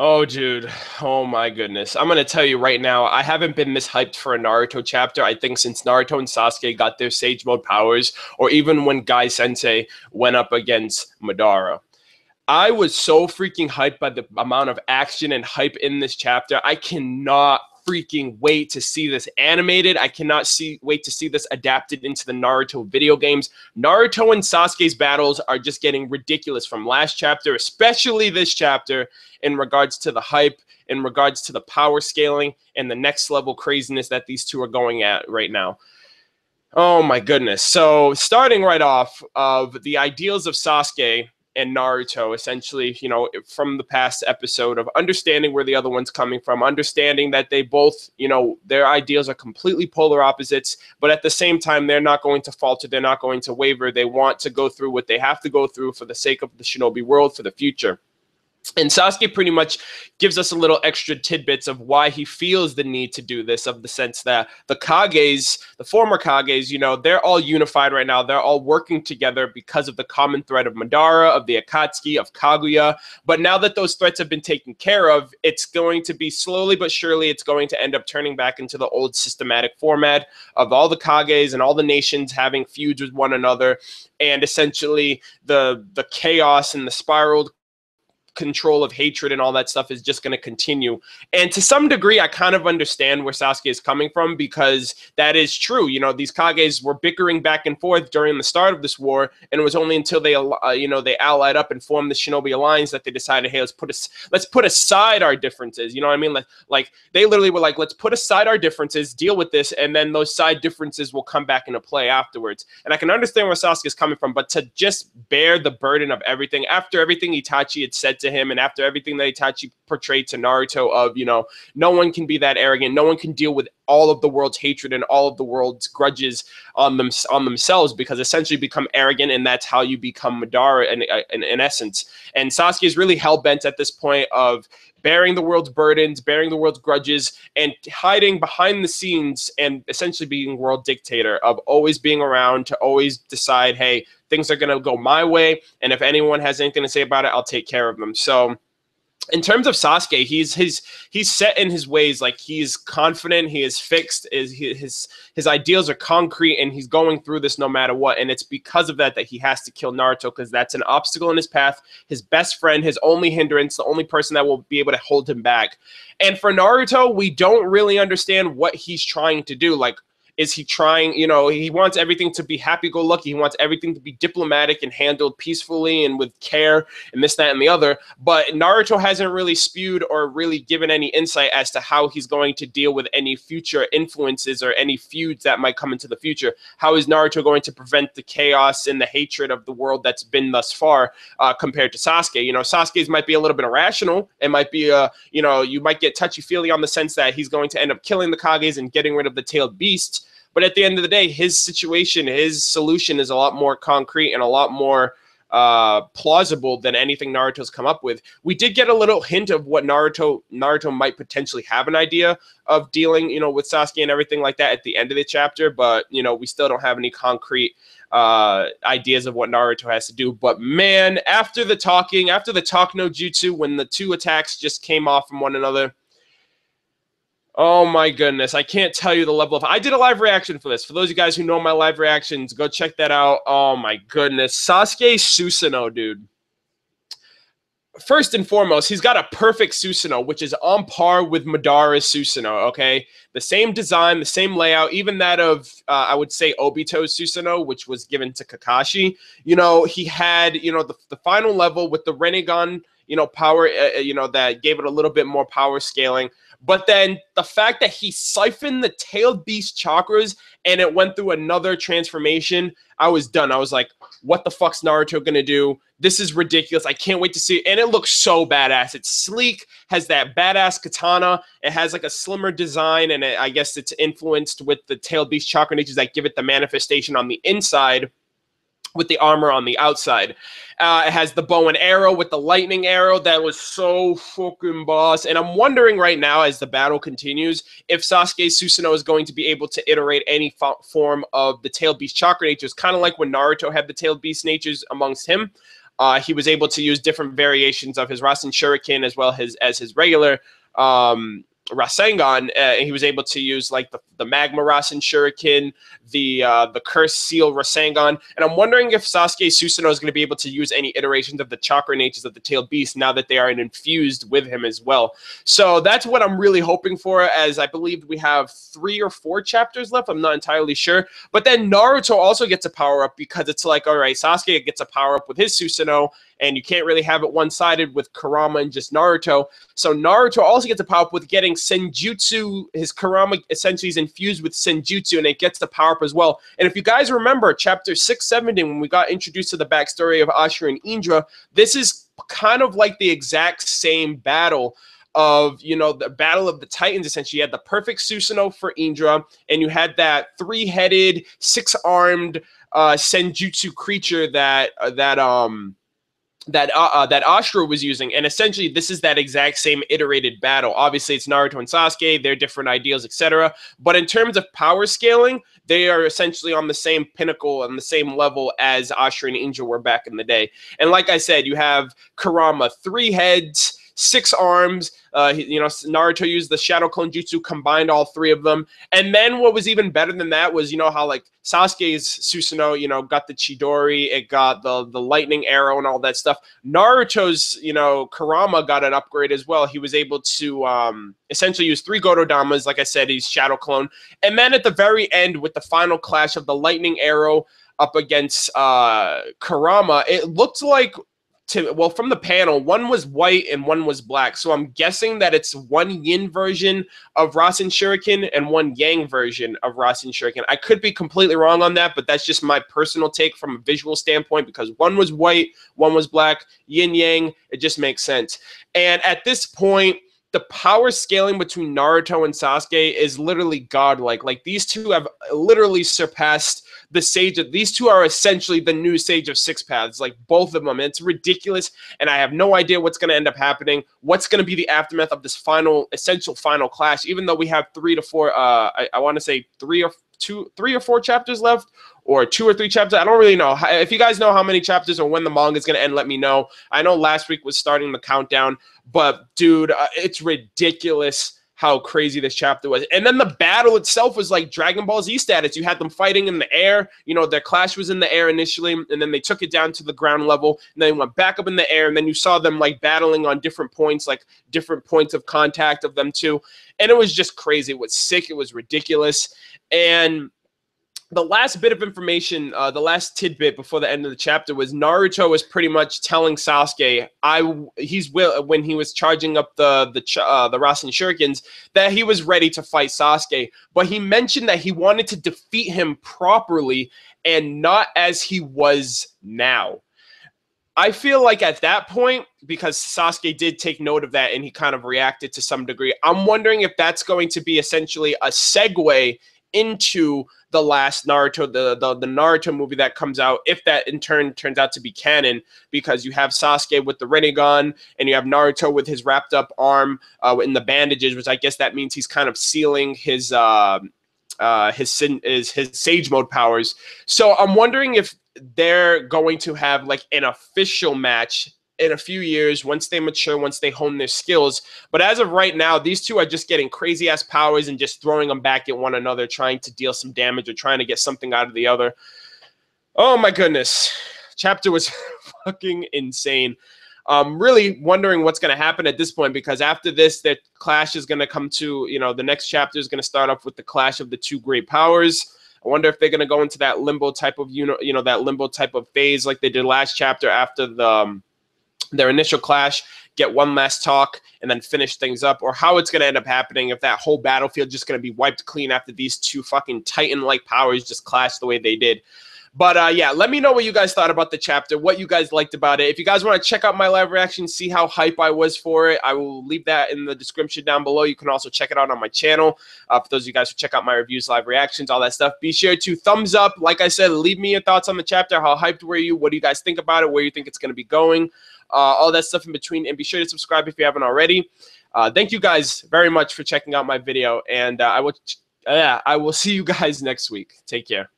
Oh, dude. Oh, my goodness. I'm going to tell you right now, I haven't been this hyped for a Naruto chapter, I think, since Naruto and Sasuke got their Sage Mode powers, or even when Guy Sensei went up against Madara. I was so freaking hyped by the amount of action and hype in this chapter. I cannot freaking wait to see this animated. I cannot wait to see this adapted into the Naruto video games. Naruto and Sasuke's battles are just getting ridiculous from last chapter, especially this chapter, in regards to the hype, in regards to the power scaling, and the next level craziness that these two are going at right now. Oh my goodness. So starting right off of the ideals of Sasuke and Naruto, essentially, from the past episode of understanding where the other one's coming from, understanding that they both, their ideals are completely polar opposites, but at the same time, they're not going to falter. They're not going to waver. They want to go through what they have to go through for the sake of the shinobi world, for the future. And Sasuke pretty much gives us a little extra tidbits of why he feels the need to do this, of the sense that the Kages, the former Kages, they're all unified right now. They're all working together because of the common threat of Madara, of the Akatsuki, of Kaguya. But now that those threats have been taken care of, it's going to be slowly but surely, it's going to end up turning back into the old systematic format of all the Kages and all the nations having feuds with one another. And essentially the chaos and the spiraled control of hatred and all that stuff is just going to continue. And to some degree, I kind of understand where Sasuke is coming from, because that is true. These Kages were bickering back and forth during the start of this war, and it was only until they allied up and formed the Shinobi Alliance that they decided, hey, let's put aside our differences. You know what I mean? Like they literally were like, let's put aside our differences, deal with this, and then those side differences will come back into play afterwards. And I can understand where Sasuke is coming from, but to just bear the burden of everything after everything Itachi had said to him, and after everything that Itachi portrayed to Naruto of, no one can be that arrogant, no one can deal with all of the world's hatred and all of the world's grudges on themselves, because essentially become arrogant, and that's how you become Madara in essence. And Sasuke is really hell-bent at this point of bearing the world's burdens, bearing the world's grudges, and hiding behind the scenes, and essentially being world dictator, of always being around to always decide, hey, things are going to go my way, and if anyone has anything to say about it, I'll take care of them. So in terms of Sasuke, he's set in his ways. Like, he's confident, he is fixed, his ideals are concrete, and he's going through this no matter what. And it's because of that he has to kill Naruto, because that's an obstacle in his path, his best friend, his only hindrance, the only person that will be able to hold him back. And for Naruto, we don't really understand what he's trying to do. Like, is he trying, he wants everything to be happy-go-lucky. He wants everything to be diplomatic and handled peacefully and with care and this, that, and the other. But Naruto hasn't really spewed or really given any insight as to how he's going to deal with any future influences or any feuds that might come into the future. How is Naruto going to prevent the chaos and the hatred of the world that's been thus far compared to Sasuke? Sasuke's might be a little bit irrational. It might be, you might get touchy-feely on the sense that he's going to end up killing the Kages and getting rid of the tailed beasts. But at the end of the day, his situation, his solution is a lot more concrete and a lot more plausible than anything Naruto's come up with. We did get a little hint of what Naruto might potentially have an idea of dealing, with Sasuke and everything like that at the end of the chapter. But, we still don't have any concrete ideas of what Naruto has to do. But man, after the talk no jutsu, when the two attacks just came off from one another, oh my goodness, I can't tell you the level of... I did a live reaction for this. For those of you guys who know my live reactions, go check that out. Oh my goodness. Sasuke Susanoo, dude. First and foremost, he's got a perfect Susanoo, which is on par with Madara's Susanoo, okay? The same design, the same layout, even that of, I would say, Obito's Susanoo, which was given to Kakashi. He had, the final level with the Rinnegan, power, that gave it a little bit more power scaling. But then the fact that he siphoned the tailed beast chakras and it went through another transformation, I was done. I was like, what the fuck's Naruto going to do? This is ridiculous. I can't wait to see it. And it looks so badass. It's sleek, has that badass katana. It has like a slimmer design, and I guess it's influenced with the tailed beast chakra natures that give it the manifestation on the inside, with the armor on the outside. It has the bow and arrow with the lightning arrow. That was so fucking boss. And I'm wondering right now, as the battle continues, if Sasuke Susanoo is going to be able to iterate any form of the tailed beast chakra natures, kind of like when Naruto had the tailed beast natures amongst him. he was able to use different variations of his Rasen Shuriken as well as his regular Rasengan. He was able to use like the Magma Rasen Shuriken, the Cursed Seal Rasengan, and I'm wondering if Sasuke Susanoo is going to be able to use any iterations of the chakra natures of the Tailed Beast now that they are infused with him as well. So that's what I'm really hoping for, as I believe we have 3 or 4 chapters left. I'm not entirely sure. But then Naruto also gets a power up, because it's like, all right, Sasuke gets a power up with his Susanoo, and you can't really have it one-sided with Kurama and just Naruto. So Naruto also gets a power up with getting Senjutsu. His Kurama essentially is infused with Senjutsu, and it gets the power up as well. And if you guys remember chapter 670, when we got introduced to the backstory of Ashura and Indra, this is kind of like the exact same battle of, you know, the battle of the Titans. Essentially, you had the perfect Susanoo for Indra, and you had that 3-headed, 6-armed Senjutsu creature that Ashura was using. And essentially this is that exact same iterated battle. Obviously it's Naruto and Sasuke, they're different ideals, etc. But in terms of power scaling, they are essentially on the same pinnacle and the same level as Ashura and Indra were back in the day. And like I said, you have Kurama, 3 heads, 6 arms. You know, Naruto used the Shadow Clone Jutsu, combined all 3 of them. And then what was even better than that was, you know, how like Sasuke's Susanoo, you know, got the Chidori, it got the lightning arrow and all that stuff. Naruto's, you know, Kurama got an upgrade as well. He was able to essentially use 3 Gotodamas. Like I said, he's Shadow Clone. And then at the very end, with the final clash of the lightning arrow up against Kurama, it looked like, well, from the panel, one was white and one was black. So I'm guessing that it's one yin version of Rasen Shuriken and one yang version of Rasen Shuriken. I could be completely wrong on that, but that's just my personal take from a visual standpoint, because one was white, one was black, yin yang. It just makes sense. And at this point, the power scaling between Naruto and Sasuke is literally godlike. Like, these two have literally surpassed the Sage of, these two are essentially the new Sage of 6 Paths, like both of them. It's ridiculous, and I have no idea what's going to end up happening, what's going to be the aftermath of this essential final clash, even though we have 3 to 4, I want to say 3 or 4 chapters left, or 2 or 3 chapters. I don't really know. If you guys know how many chapters or when the manga is going to end, let me know. I know last week was starting the countdown, but dude, it's ridiculous how crazy this chapter was. And then the battle itself was like Dragon Ball Z status. You had them fighting in the air. You know, their clash was in the air initially, and then they took it down to the ground level, and then went back up in the air, and then you saw them like battling on different points, like different points of contact of them too. And it was just crazy. It was sick. It was ridiculous. And the last bit of information, the last tidbit before the end of the chapter, was Naruto was pretty much telling Sasuke, when he was charging up the Rasen Shurikens, that he was ready to fight Sasuke. But he mentioned that he wanted to defeat him properly and not as he was now. I feel like at that point, because Sasuke did take note of that and he kind of reacted to some degree, I'm wondering if that's going to be essentially a segue into the last Naruto, the Naruto movie that comes out, if that in turn turns out to be canon, because you have Sasuke with the Rinnegan and you have Naruto with his wrapped up arm in the bandages, which I guess that means he's kind of sealing his Sage Mode powers. So I'm wondering if they're going to have like an official match in a few years, once they mature, once they hone their skills. But as of right now, these two are just getting crazy ass powers and just throwing them back at one another, trying to deal some damage or trying to get something out of the other. Oh my goodness. Chapter was fucking insane. Really wondering what's going to happen at this point, because after this, the clash is going to come to, you know, the next chapter is going to start off with the clash of the 2 great powers. I wonder if they're going to go into that limbo type of, that limbo type of phase like they did last chapter after their initial clash, get one last talk, and then finish things up, or how it's going to end up happening, if that whole battlefield just going to be wiped clean after these 2 fucking Titan-like powers just clash the way they did. But yeah, let me know what you guys thought about the chapter, what you guys liked about it. If you guys want to check out my live reaction, see how hype I was for it, I will leave that in the description down below. You can also check it out on my channel. For those of you guys who check out my reviews, live reactions, all that stuff, be sure to thumbs up. Like I said, leave me your thoughts on the chapter. How hyped were you? What do you guys think about it? Where you think it's going to be going? All that stuff in between. And be sure to subscribe if you haven't already. Thank you guys very much for checking out my video. And I will see you guys next week. Take care.